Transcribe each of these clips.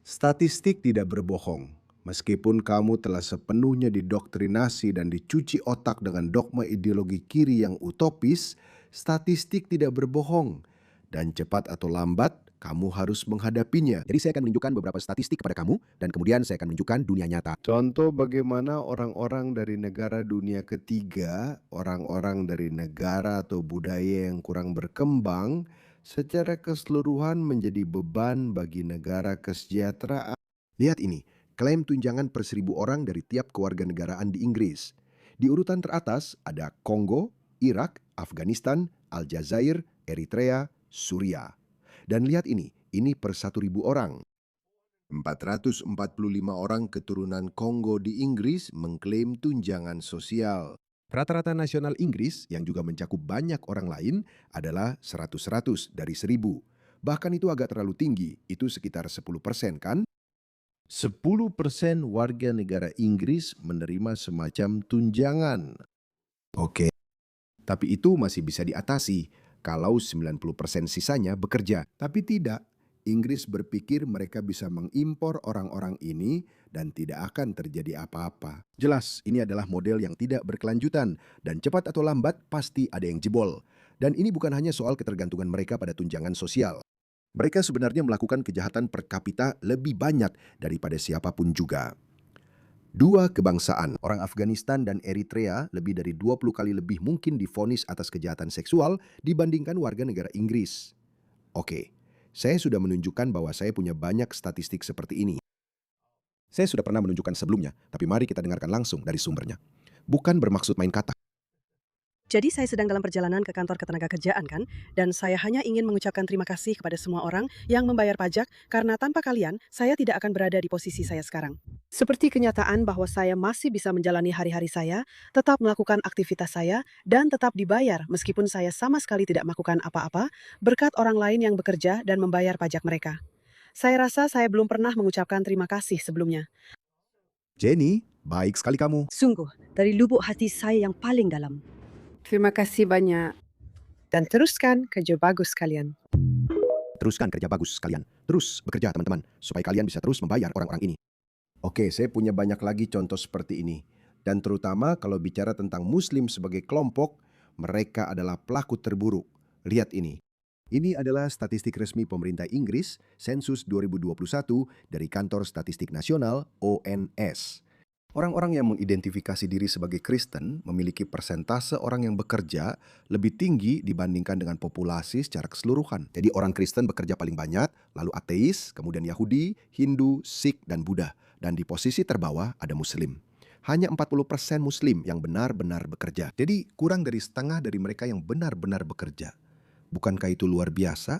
Statistik tidak berbohong. Meskipun kamu telah sepenuhnya didoktrinasi dan dicuci otak dengan dogma ideologi kiri yang utopis, statistik tidak berbohong. Dan cepat atau lambat, kamu harus menghadapinya. Jadi saya akan menunjukkan beberapa statistik kepada kamu dan kemudian saya akan menunjukkan dunia nyata. Contoh bagaimana orang-orang dari negara dunia ketiga, orang-orang dari negara atau budaya yang kurang berkembang, secara keseluruhan menjadi beban bagi negara kesejahteraan. Lihat ini, klaim tunjangan per 1.000 orang dari tiap kewarganegaraan di Inggris. Di urutan teratas ada Kongo, Irak, Afghanistan, Aljazair, Eritrea, Suriah. Dan lihat ini per 1.000 orang. 445 orang keturunan Kongo di Inggris mengklaim tunjangan sosial. Rata-rata nasional Inggris yang juga mencakup banyak orang lain adalah 100-100 dari 1.000. Bahkan itu agak terlalu tinggi, itu sekitar 10% kan? 10% warga negara Inggris menerima semacam tunjangan. Oke. Tapi itu masih bisa diatasi kalau 90% sisanya bekerja. Tapi tidak. Inggris berpikir mereka bisa mengimpor orang-orang ini dan tidak akan terjadi apa-apa. Jelas, ini adalah model yang tidak berkelanjutan dan cepat atau lambat pasti ada yang jebol. Dan ini bukan hanya soal ketergantungan mereka pada tunjangan sosial. Mereka sebenarnya melakukan kejahatan per kapita lebih banyak daripada siapapun juga. Dua kebangsaan, orang Afghanistan dan Eritrea, lebih dari 20 kali lebih mungkin divonis atas kejahatan seksual dibandingkan warga negara Inggris. Oke, saya sudah menunjukkan bahwa saya punya banyak statistik seperti ini. Saya sudah pernah menunjukkan sebelumnya, tapi mari kita dengarkan langsung dari sumbernya. Bukan bermaksud main kata. Jadi saya sedang dalam perjalanan ke kantor ketenagakerjaan kan, dan saya hanya ingin mengucapkan terima kasih kepada semua orang yang membayar pajak karena tanpa kalian saya tidak akan berada di posisi saya sekarang. Seperti kenyataan bahwa saya masih bisa menjalani hari-hari saya, tetap melakukan aktivitas saya, dan tetap dibayar meskipun saya sama sekali tidak melakukan apa-apa berkat orang lain yang bekerja dan membayar pajak mereka. Saya rasa saya belum pernah mengucapkan terima kasih sebelumnya. Jenny, baik sekali kamu. Sungguh, dari lubuk hati saya yang paling dalam. Terima kasih banyak. Dan teruskan kerja bagus kalian. Teruskan kerja bagus kalian. Terus bekerja teman-teman, supaya kalian bisa terus membayar orang-orang ini. Oke, saya punya banyak lagi contoh seperti ini. Dan terutama kalau bicara tentang Muslim sebagai kelompok, mereka adalah pelaku terburuk. Lihat ini. Ini adalah statistik resmi pemerintah Inggris, Sensus 2021 dari Kantor Statistik Nasional, ONS. Orang-orang yang mengidentifikasi diri sebagai Kristen memiliki persentase orang yang bekerja lebih tinggi dibandingkan dengan populasi secara keseluruhan. Jadi orang Kristen bekerja paling banyak, lalu ateis, kemudian Yahudi, Hindu, Sikh, dan Buddha. Dan di posisi terbawah ada Muslim. Hanya 40% Muslim yang benar-benar bekerja. Jadi kurang dari setengah dari mereka yang benar-benar bekerja. Bukankah itu luar biasa?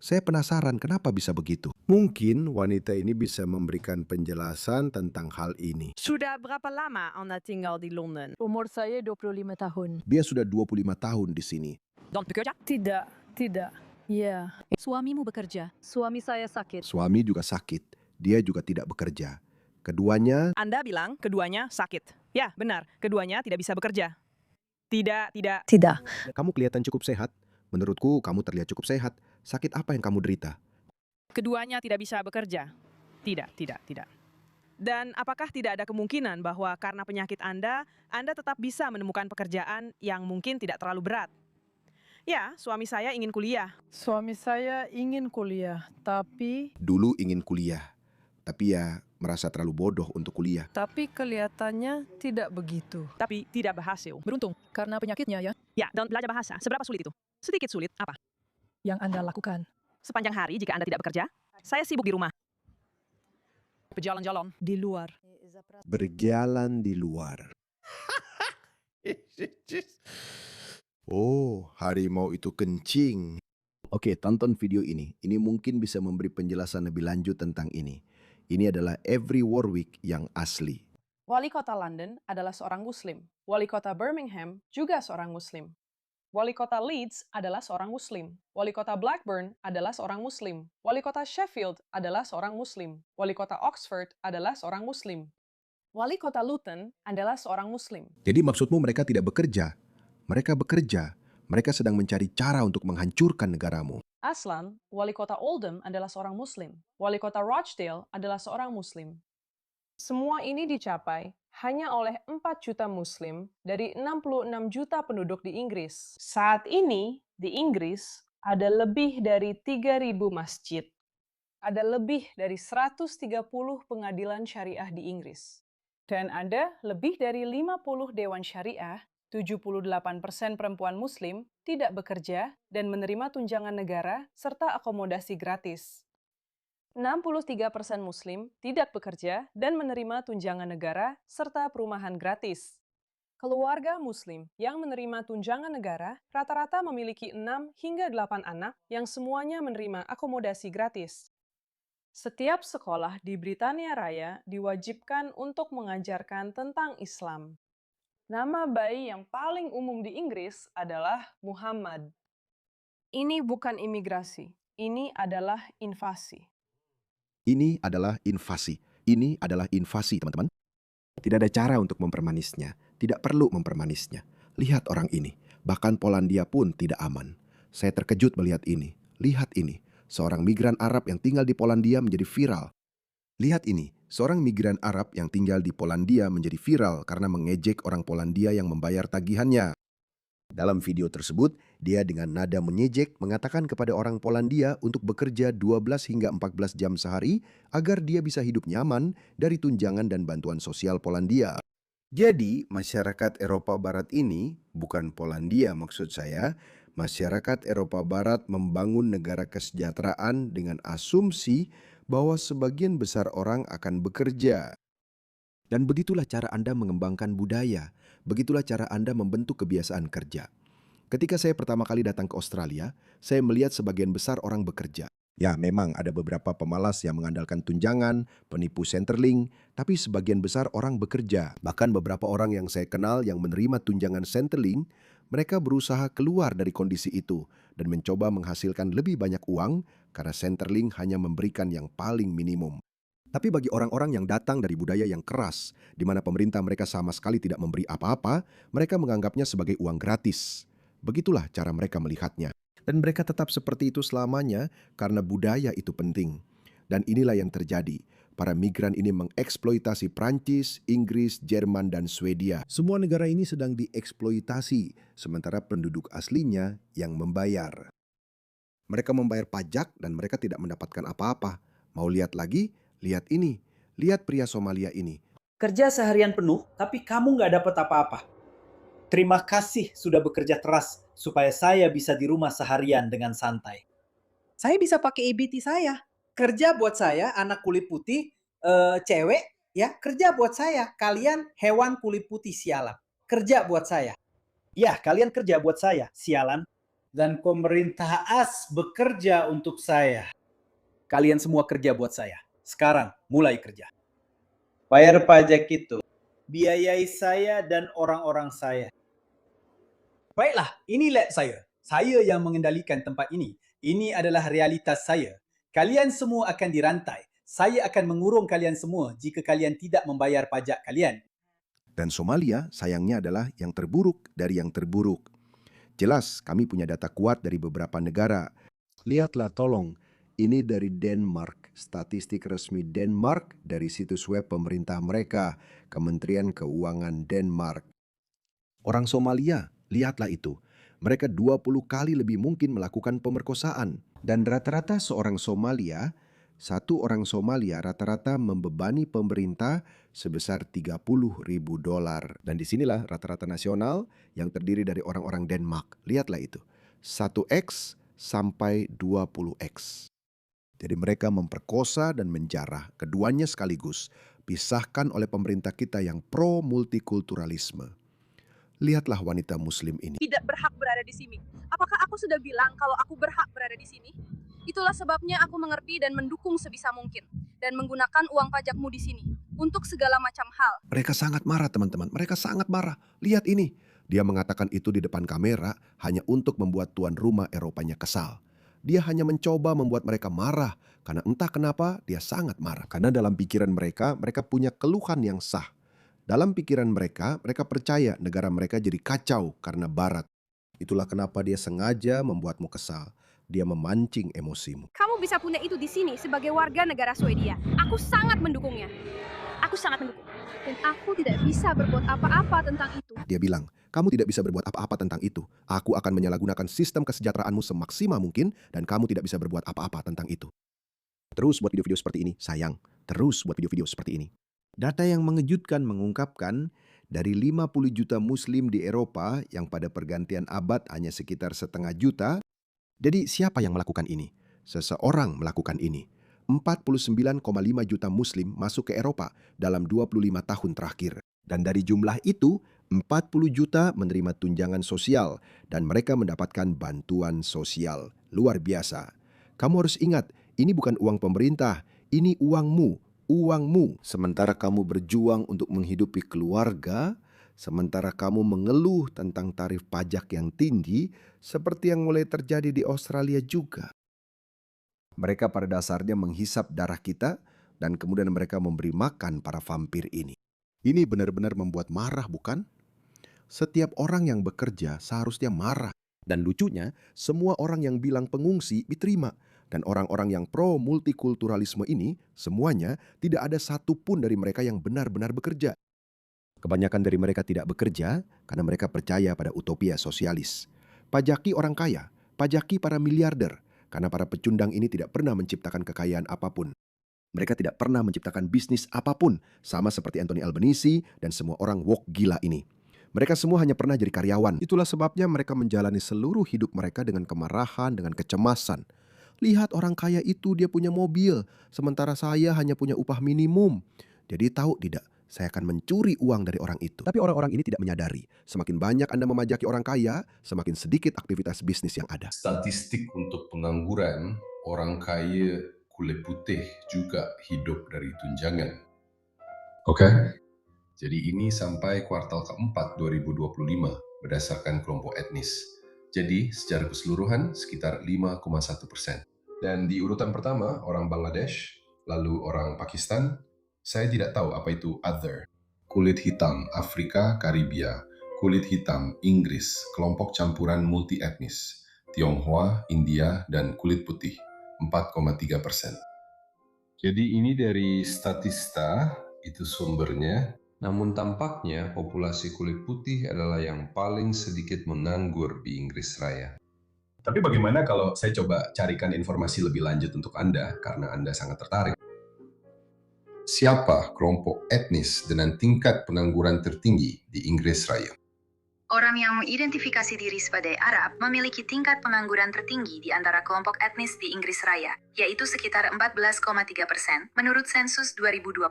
Saya penasaran kenapa bisa begitu. Mungkin wanita ini bisa memberikan penjelasan tentang hal ini. Sudah berapa lama Anda tinggal di London? Umur saya 25 tahun. Dia sudah 25 tahun di sini. Dan bekerja? Tidak. Ya. Suamimu bekerja. Suami saya sakit. Suami juga sakit. Dia juga tidak bekerja. Keduanya, Anda bilang keduanya sakit. Ya, benar. Keduanya tidak bisa bekerja. Tidak. Tidak. kamu kelihatan cukup sehat. Menurutku, kamu terlihat cukup sehat. Sakit apa yang kamu derita? Keduanya tidak bisa bekerja. Tidak. Dan apakah tidak ada kemungkinan bahwa karena penyakit Anda tetap bisa menemukan pekerjaan yang mungkin tidak terlalu berat? Ya, suami saya ingin kuliah. Suami saya ingin kuliah, tapi Dulu ingin kuliah. Tapi ya, merasa terlalu bodoh untuk kuliah. kelihatannya tidak begitu. Tapi tidak berhasil. Beruntung. Karena penyakitnya ya, Ya, dan belajar bahasa. Seberapa sulit itu? Sedikit sulit. Apa? yang Anda lakukan. Sepanjang hari jika Anda tidak bekerja, saya sibuk di rumah. Berjalan-jalan. Di luar. Berjalan di luar. Oh, harimau itu kencing. Oke, tonton video ini. Ini mungkin bisa memberi penjelasan lebih lanjut tentang ini. Ini adalah Every Warwick yang asli. Wali kota London adalah seorang Muslim. Wali kota Birmingham juga seorang Muslim. Wali kota Leeds adalah seorang Muslim. Wali kota Blackburn adalah seorang Muslim. Wali kota Sheffield adalah seorang Muslim. Wali kota Oxford adalah seorang Muslim. Wali kota Luton adalah seorang Muslim. Jadi maksudmu mereka tidak bekerja? Mereka bekerja. Mereka sedang mencari cara untuk menghancurkan negaramu. Aslan, wali kota Oldham adalah seorang Muslim. Wali kota Rochdale adalah seorang Muslim. Semua ini dicapai hanya oleh 4 juta Muslim dari 66 juta penduduk di Inggris. Saat ini, di Inggris, ada lebih dari 3.000 masjid. Ada lebih dari 130 pengadilan syariah di Inggris. Dan ada lebih dari 50 dewan syariah. 78% perempuan Muslim tidak bekerja dan menerima tunjangan negara serta akomodasi gratis. 63% Muslim tidak bekerja dan menerima tunjangan negara serta perumahan gratis. Keluarga Muslim yang menerima tunjangan negara rata-rata memiliki 6 hingga 8 anak yang semuanya menerima akomodasi gratis. Setiap sekolah di Britania Raya diwajibkan untuk mengajarkan tentang Islam. Nama bayi yang paling umum di Inggris adalah Muhammad. Ini bukan imigrasi, ini adalah invasi. Ini adalah invasi. Ini adalah invasi, teman-teman. Tidak ada cara untuk mempermanisnya. Tidak perlu mempermanisnya. Lihat orang ini. Bahkan Polandia pun tidak aman. Saya terkejut melihat ini. Lihat ini. Seorang migran Arab yang tinggal di Polandia menjadi viral. Lihat ini. Seorang migran Arab yang tinggal di Polandia menjadi viral karena mengejek orang Polandia yang membayar tagihannya. Dalam video tersebut, dia dengan nada menyejek mengatakan kepada orang Polandia untuk bekerja 12 hingga 14 jam sehari agar dia bisa hidup nyaman dari tunjangan dan bantuan sosial Polandia. Jadi, masyarakat Eropa Barat ini, bukan Polandia maksud saya, masyarakat Eropa Barat membangun negara kesejahteraan dengan asumsi bahwa sebagian besar orang akan bekerja. Dan begitulah cara Anda mengembangkan budaya. Begitulah cara Anda membentuk kebiasaan kerja. Ketika saya pertama kali datang ke Australia, saya melihat sebagian besar orang bekerja. Ya, memang ada beberapa pemalas yang mengandalkan tunjangan, penipu Centrelink, tapi sebagian besar orang bekerja. Bahkan beberapa orang yang saya kenal yang menerima tunjangan Centrelink, mereka berusaha keluar dari kondisi itu dan mencoba menghasilkan lebih banyak uang karena Centrelink hanya memberikan yang paling minimum. Tapi bagi orang-orang yang datang dari budaya yang keras, di mana pemerintah mereka sama sekali tidak memberi apa-apa, mereka menganggapnya sebagai uang gratis. Begitulah cara mereka melihatnya. Dan mereka tetap seperti itu selamanya karena budaya itu penting. Dan inilah yang terjadi. Para migran ini mengeksploitasi Prancis, Inggris, Jerman, dan Swedia. Semua negara ini sedang dieksploitasi, sementara penduduk aslinya yang membayar. Mereka membayar pajak dan mereka tidak mendapatkan apa-apa. Mau lihat lagi? Lihat ini. Lihat pria Somalia ini. Kerja seharian penuh, tapi kamu nggak dapat apa-apa. Terima kasih sudah bekerja keras supaya saya bisa di rumah seharian dengan santai. Saya bisa pakai EBT saya. Kerja buat saya, anak kulit putih, cewek, ya kerja buat saya. Kalian hewan kulit putih sialan. Kerja buat saya. Ya, kalian kerja buat saya, sialan. Dan pemerintah AS bekerja untuk saya. Kalian semua kerja buat saya. Sekarang mulai kerja. Bayar pajak itu. Biayai saya dan orang-orang saya. Baiklah, ini lab saya. Saya yang mengendalikan tempat ini. Ini adalah realitas saya. Kalian semua akan dirantai. Saya akan mengurung kalian semua jika kalian tidak membayar pajak kalian. Dan Somalia sayangnya adalah yang terburuk dari yang terburuk. Jelas kami punya data kuat dari beberapa negara. Lihatlah tolong, ini dari Denmark, statistik resmi Denmark dari situs web pemerintah mereka, Kementerian Keuangan Denmark. Orang Somalia, lihatlah itu. Mereka 20 kali lebih mungkin melakukan pemerkosaan. Dan rata-rata satu orang Somalia rata-rata membebani pemerintah sebesar $30.000. Dan disinilah rata-rata nasional yang terdiri dari orang-orang Denmark. Lihatlah itu, 1x sampai 20x. Jadi mereka memperkosa dan menjarah, keduanya sekaligus, pisahkan oleh pemerintah kita yang pro-multikulturalisme. Lihatlah wanita muslim ini. Tidak berhak berada di sini. Apakah aku sudah bilang kalau aku berhak berada di sini? Itulah sebabnya aku mengerti dan mendukung sebisa mungkin. Dan menggunakan uang pajakmu di sini. Untuk segala macam hal. Mereka sangat marah, teman-teman. Mereka sangat marah. Lihat ini. Dia mengatakan itu di depan kamera hanya untuk membuat tuan rumah Eropanya kesal. Dia hanya mencoba membuat mereka marah. Karena entah kenapa dia sangat marah. Karena dalam pikiran mereka, mereka punya keluhan yang sah. Dalam pikiran mereka, mereka percaya negara mereka jadi kacau karena Barat. Itulah kenapa dia sengaja membuatmu kesal. dia memancing emosimu. Kamu bisa punya itu di sini sebagai warga negara Swedia. Aku sangat mendukungnya. Aku sangat mendukung. Dan aku tidak bisa berbuat apa-apa tentang itu. Dia bilang, kamu tidak bisa berbuat apa-apa tentang itu. Aku akan menyalahgunakan sistem kesejahteraanmu semaksimal mungkin dan kamu tidak bisa berbuat apa-apa tentang itu. Terus buat video-video seperti ini, sayang. Terus buat video-video seperti ini. Data yang mengejutkan mengungkapkan dari 50 juta muslim di Eropa yang pada pergantian abad hanya sekitar 0,5 juta. Jadi siapa yang melakukan ini? Seseorang melakukan ini. 49,5 juta muslim masuk ke Eropa dalam 25 tahun terakhir. Dan dari jumlah itu, 40 juta menerima tunjangan sosial dan mereka mendapatkan bantuan sosial. Luar biasa. Kamu harus ingat, ini bukan uang pemerintah, ini uangmu. Sementara kamu berjuang untuk menghidupi keluarga, sementara kamu mengeluh tentang tarif pajak yang tinggi, seperti yang mulai terjadi di Australia juga. Mereka pada dasarnya menghisap darah kita dan kemudian mereka memberi makan para vampir ini. Ini benar-benar membuat marah, bukan? Setiap orang yang bekerja seharusnya marah. Dan lucunya, semua orang yang bilang pengungsi diterima. Dan orang-orang yang pro multikulturalisme ini, semuanya tidak ada satupun dari mereka yang benar-benar bekerja. Kebanyakan dari mereka tidak bekerja karena mereka percaya pada utopia sosialis. Pajaki orang kaya, pajaki para miliarder, karena para pecundang ini tidak pernah menciptakan kekayaan apapun. Mereka tidak pernah menciptakan bisnis apapun, sama seperti Anthony Albanese dan semua orang woke gila ini. Mereka semua hanya pernah jadi karyawan. Itulah sebabnya mereka menjalani seluruh hidup mereka dengan kemarahan, dengan kecemasan. Lihat orang kaya itu, dia punya mobil, sementara saya hanya punya upah minimum. Jadi tahu tidak, saya akan mencuri uang dari orang itu. Tapi orang-orang ini tidak menyadari, semakin banyak Anda memajaki orang kaya, semakin sedikit aktivitas bisnis yang ada. Statistik untuk pengangguran, orang kaya kulit putih juga hidup dari tunjangan. Oke? Jadi ini sampai kuartal keempat 2025 berdasarkan kelompok etnis. Jadi secara keseluruhan sekitar 5,1%. Dan di urutan pertama orang Bangladesh, lalu orang Pakistan. Saya tidak tahu apa itu other. Kulit hitam Afrika, Karibia, kulit hitam Inggris, kelompok campuran multi etnis, Tionghoa, India, dan kulit putih 4,3%. Jadi ini dari Statista, itu sumbernya. Namun tampaknya populasi kulit putih adalah yang paling sedikit menganggur di Inggris Raya. Tapi bagaimana kalau saya coba carikan informasi lebih lanjut untuk Anda, karena Anda sangat tertarik. Siapa kelompok etnis dengan tingkat pengangguran tertinggi di Inggris Raya? Orang yang mengidentifikasi diri sebagai Arab memiliki tingkat pengangguran tertinggi di antara kelompok etnis di Inggris Raya, yaitu sekitar 14,3% menurut sensus 2021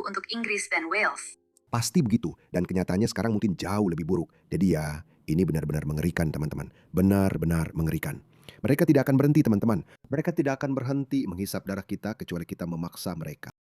untuk Inggris dan Wales. Pasti begitu, dan kenyataannya sekarang mungkin jauh lebih buruk. Jadi ya, ini benar-benar mengerikan teman-teman. Benar-benar mengerikan. Mereka tidak akan berhenti teman-teman. Mereka tidak akan berhenti menghisap darah kita kecuali kita memaksa mereka.